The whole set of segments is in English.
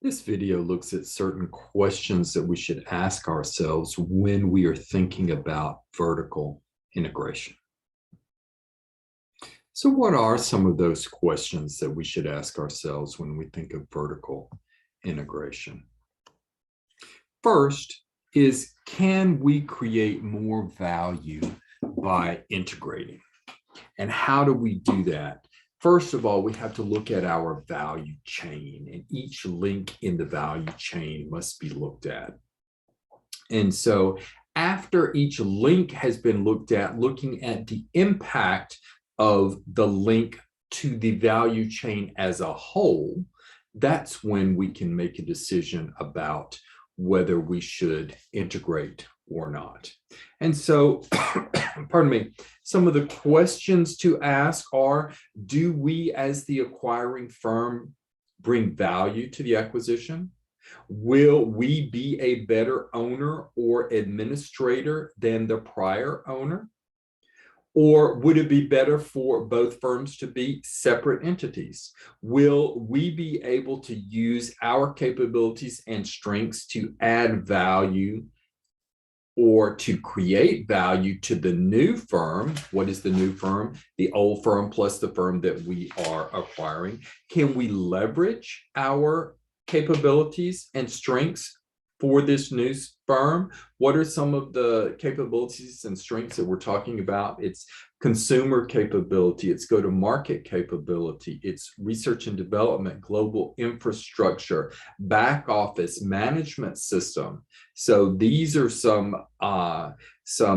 This video looks at certain questions that we should ask ourselves when we are thinking about vertical integration. So what are some of those questions that we should ask ourselves when we think of vertical integration? First is, can we create more value by integrating? And how do we do that? First of all, we have to look at our value chain, and each link in the value chain must be looked at. And so after each link has been looked at, looking at the impact of the link to the value chain as a whole, that's when we can make a decision about whether we should integrate or not. And so, pardon me, some of the questions to ask are, do we as the acquiring firm bring value to the acquisition? Will we be a better owner or administrator than the prior owner? Or would it be better for both firms to be separate entities? Will we be able to use our capabilities and strengths to add value or to create value to the new firm? What is the new firm? The old firm plus the firm that we are acquiring. Can we leverage our capabilities and strengths for this new firm? What are some of the capabilities and strengths that we're talking about? It's consumer capability, it's go-to-market capability, it's research and development, global infrastructure, back office management system. So these are some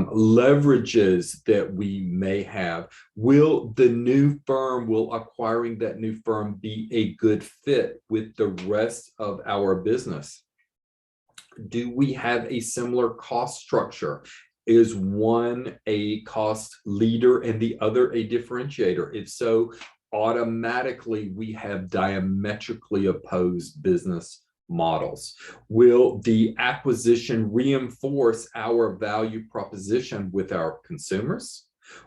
leverages that we may have. Will acquiring that new firm be a good fit with the rest of our business? Do we have a similar cost structure? Is one a cost leader and the other a differentiator? If so, automatically we have diametrically opposed business models. Will the acquisition reinforce our value proposition with our consumers?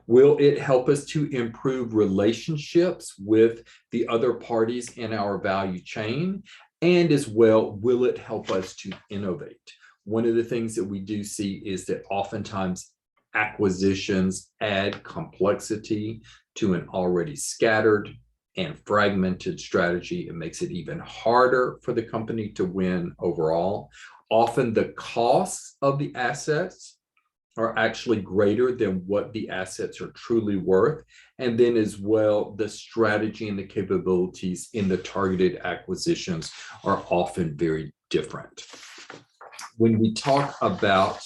Will it help us to improve relationships with the other parties in our value chain? And as well, will it help us to innovate? One of the things that we do see is that oftentimes acquisitions add complexity to an already scattered and fragmented strategy. It makes it even harder for the company to win overall. Often the costs of the assets are actually greater than what the assets are truly worth. And then as well, the strategy and the capabilities in the targeted acquisitions are often very different. When we talk about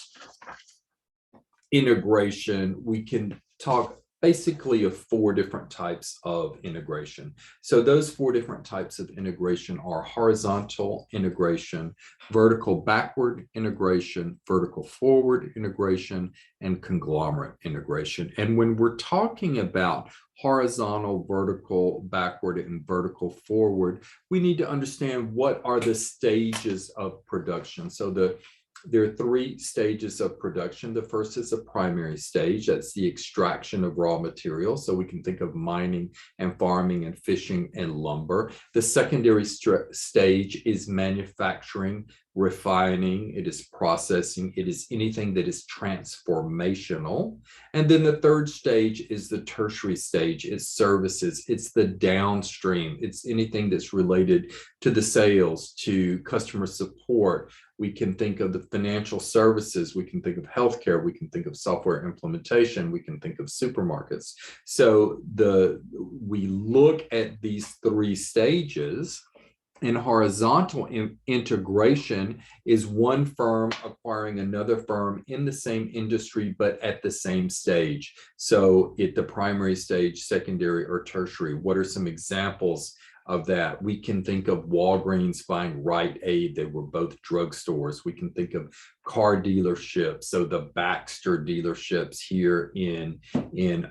integration, we can talk basically of four different types of integration. So those four different types of integration are horizontal integration, vertical backward integration, vertical forward integration, and conglomerate integration. And when we're talking about horizontal, vertical, backward, and vertical forward, we need to understand what are the stages of production. So there are three stages of production. The first is a primary stage. That's the extraction of raw materials. So we can think of mining and farming and fishing and lumber. The secondary stage is manufacturing, refining, it is processing, it is anything that is transformational. And then the third stage is the tertiary stage. It's services, it's the downstream, it's anything that's related to the sales, to customer support. We can think of the financial services, we can think of healthcare, we can think of software implementation, we can think of supermarkets. So we look at these three stages. And horizontal integration is one firm acquiring another firm in the same industry, but at the same stage. So at the primary stage, secondary, or tertiary. What are some examples of that? We can think of Walgreens buying Rite Aid. They were both drugstores. We can think of car dealerships. So the Baxter dealerships here in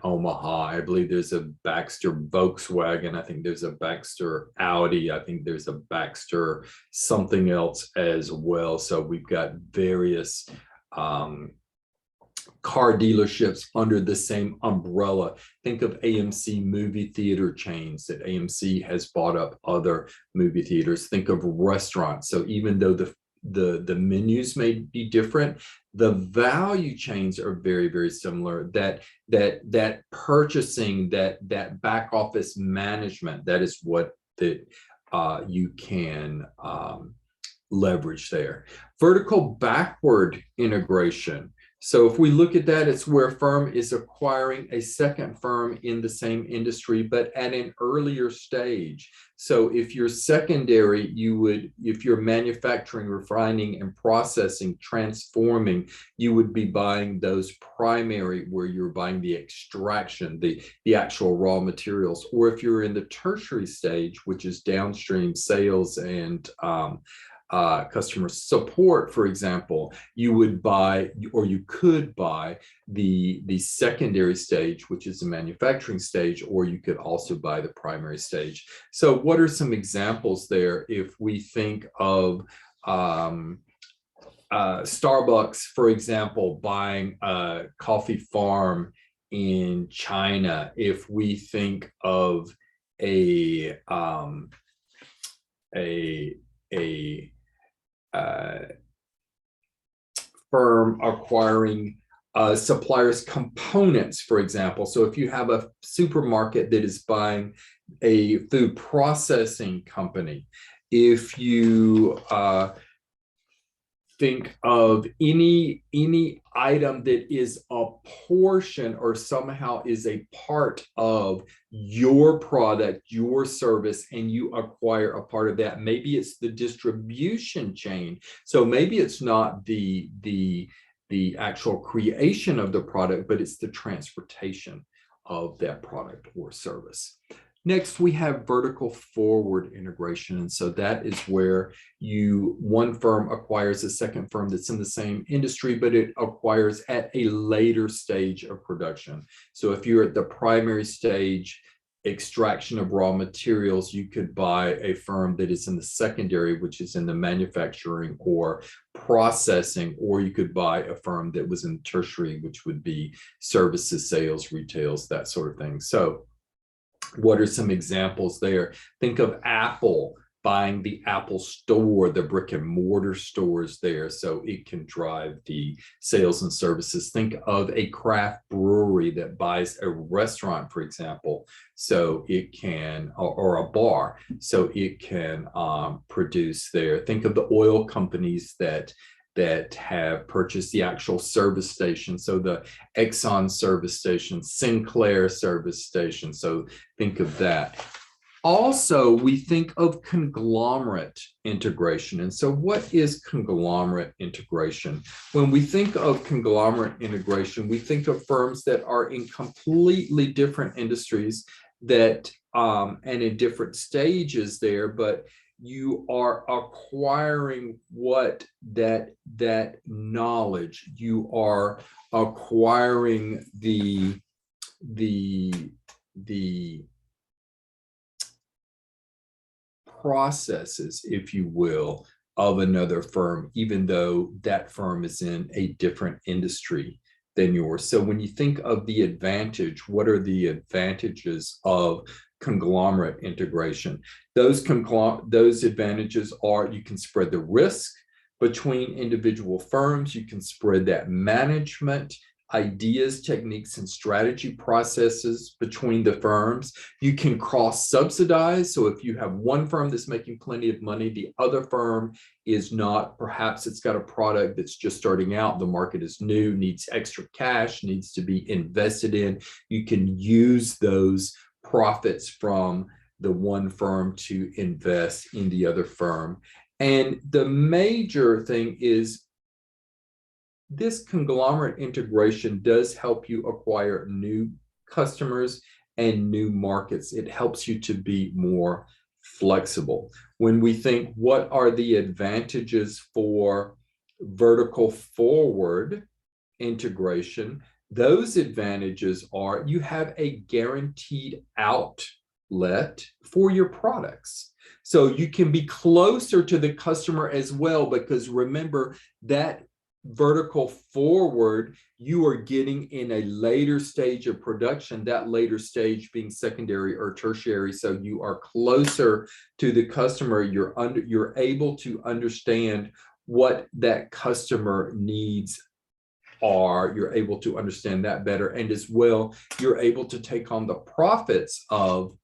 Omaha. I believe there's a Baxter Volkswagen. I think there's a Baxter Audi. I think there's a Baxter something else as well. So we've got various car dealerships under the same umbrella. Think of AMC movie theater chains that AMC has bought up other movie theaters. Think of restaurants. So even though the menus may be different, the value chains are very, very similar. That purchasing, that back office management, that is what you can leverage there. Vertical backward integration. So if we look at that, it's where a firm is acquiring a second firm in the same industry, but at an earlier stage. So if you're secondary, if you're manufacturing, refining, and processing, transforming, you would be buying those primary, where you're buying the extraction, the actual raw materials. Or if you're in the tertiary stage, which is downstream sales and customer support, for example, you would buy, or you could buy the secondary stage, which is the manufacturing stage, or you could also buy the primary stage. So what are some examples there? If we think of Starbucks, for example, buying a coffee farm in China, if we think of a firm acquiring suppliers' components, for example. So if you have a supermarket that is buying a food processing company, if you think of any item that is a portion or somehow is a part of your product, your service, and you acquire a part of that. Maybe it's the distribution chain. So maybe it's not the actual creation of the product, but it's the transportation of that product or service. Next, we have vertical forward integration. And so that is where one firm acquires a second firm that's in the same industry, but it acquires at a later stage of production. So if you're at the primary stage, extraction of raw materials, you could buy a firm that is in the secondary, which is in the manufacturing or processing, or you could buy a firm that was in tertiary, which would be services, sales, retails, that sort of thing. So what are some examples there? Think of Apple buying the Apple Store, the brick and mortar stores there, so it can drive the sales and services. Think of a craft brewery that buys a restaurant, for example, so it can, or a bar, so it can produce there. Think of the oil companies that have purchased the actual service station. So the Exxon service station, Sinclair service station. So think of that. Also, we think of conglomerate integration. And so what is conglomerate integration? When we think of conglomerate integration, we think of firms that are in completely different industries that and in different stages there, but you are acquiring that knowledge. You are acquiring the processes, if you will, of another firm, even though that firm is in a different industry than yours. So when you think of the advantage, what are the advantages of conglomerate integration? Those advantages are: you can spread the risk between individual firms, you can spread that management, ideas, techniques, and strategy processes between the firms. You can cross-subsidize. So if you have one firm that's making plenty of money, the other firm is not, perhaps it's got a product that's just starting out, the market is new, needs extra cash, needs to be invested in. You can use those profits from the one firm to invest in the other firm. And the major thing is, this conglomerate integration does help you acquire new customers and new markets. It helps you to be more flexible. When we think, what are the advantages for vertical forward integration? Those advantages are: you have a guaranteed outlet for your products. So you can be closer to the customer as well, because remember that vertical forward, you are getting in a later stage of production, that later stage being secondary or tertiary. So you are closer to the customer. You're able to understand what that customer needs are. You're able to understand that better. And as well, you're able to take on the profits of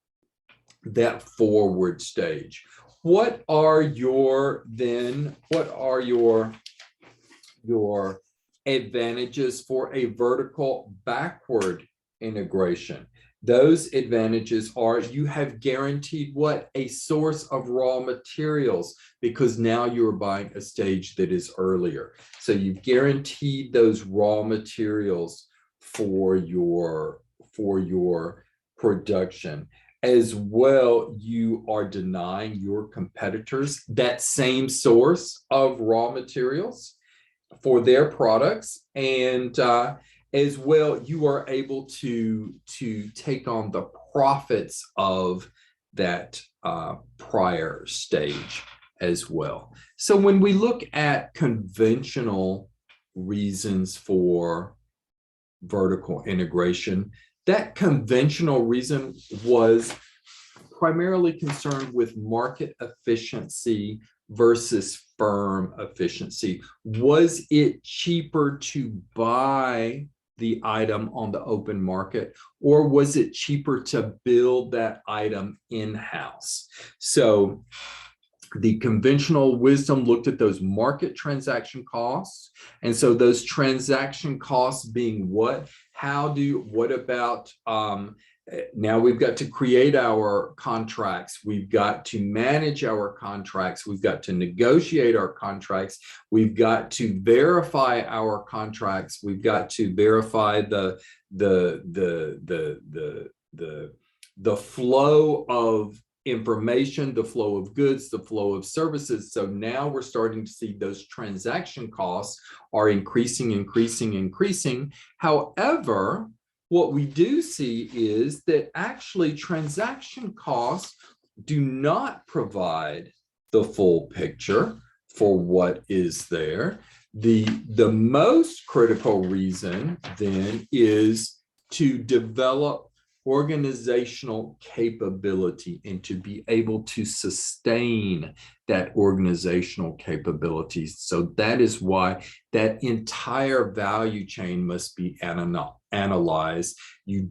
that forward stage. What are your advantages for a vertical backward integration? Those advantages are you have guaranteed what? A source of raw materials, because now you're buying a stage that is earlier. So you've guaranteed those raw materials for your production. As well, you are denying your competitors that same source of raw materials for their products, and as well, you are able to take on the profits of that prior stage as well. So when we look at conventional reasons for vertical integration, that conventional reason was primarily concerned with market efficiency versus firm efficiency. Was it cheaper to buy the item on the open market, or was it cheaper to build that item in-house? So the conventional wisdom looked at those market transaction costs. And so those transaction costs being what? What about, now we've got to create our contracts. We've got to manage our contracts. We've got to negotiate our contracts. We've got to verify our contracts. We've got to verify the flow of information, the flow of goods, the flow of services. So now we're starting to see those transaction costs are increasing. However, what we do see is that actually transaction costs do not provide the full picture for what is there. The most critical reason then is to develop organizational capability and to be able to sustain that organizational capability. So that is why that entire value chain must be analyzed. You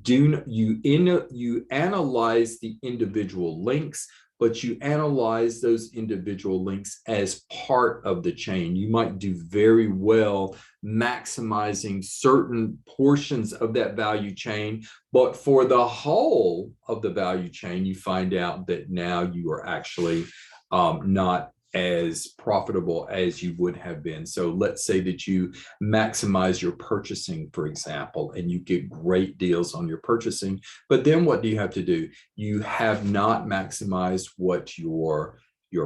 analyze the individual links, but you analyze those individual links as part of the chain. You might do very well maximizing certain portions of that value chain, but for the whole of the value chain, you find out that now you are actually not as profitable as you would have been. So let's say that you maximize your purchasing, for example, and you get great deals on your purchasing, but then what do you have to do? You have not maximized what your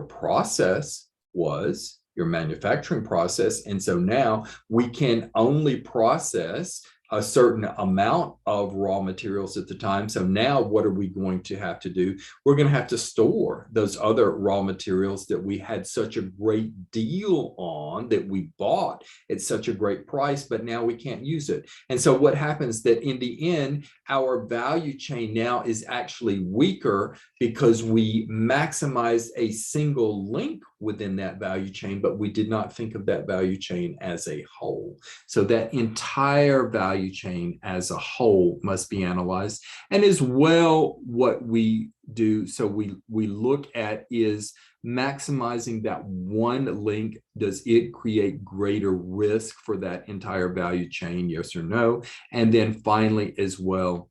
process was, your manufacturing process. And so now we can only process a certain amount of raw materials at the time. So now what are we going to have to do? We're going to have to store those other raw materials that we had such a great deal on, that we bought at such a great price, but now we can't use it. And so what happens that in the end, our value chain now is actually weaker because we maximized a single link within that value chain, but we did not think of that value chain as a whole. So that entire value chain as a whole must be analyzed. And as well, what we do, so we look at is maximizing that one link. Does it create greater risk for that entire value chain? Yes or no? And then finally, as well,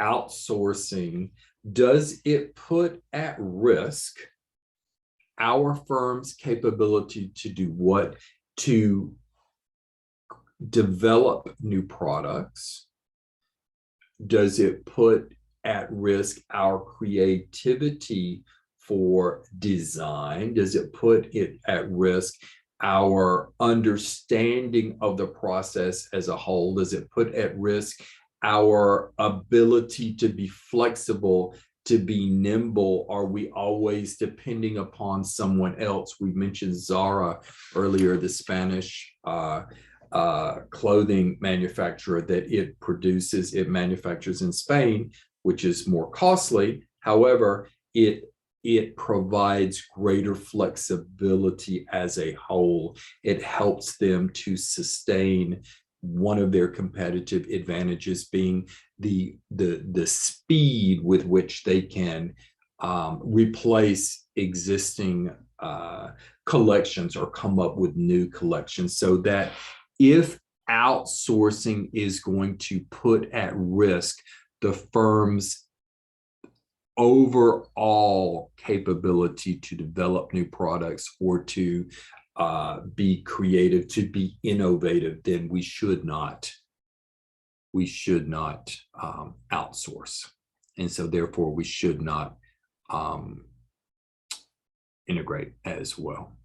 outsourcing, does it put at risk our firm's capability to do what? To develop new products? Does it put at risk our creativity for design? Does it put it at risk our understanding of the process as a whole? Does it put at risk our ability to be flexible to be nimble? Are we always depending upon someone else? We mentioned Zara earlier, the Spanish clothing manufacturer that it manufactures in Spain, which is more costly. However, it provides greater flexibility as a whole. It helps them to sustain one of their competitive advantages being the speed with which they can replace existing collections or come up with new collections, so that if outsourcing is going to put at risk the firm's overall capability to develop new products or to be creative, to be innovative, then we should not outsource. And so therefore we should not integrate as well.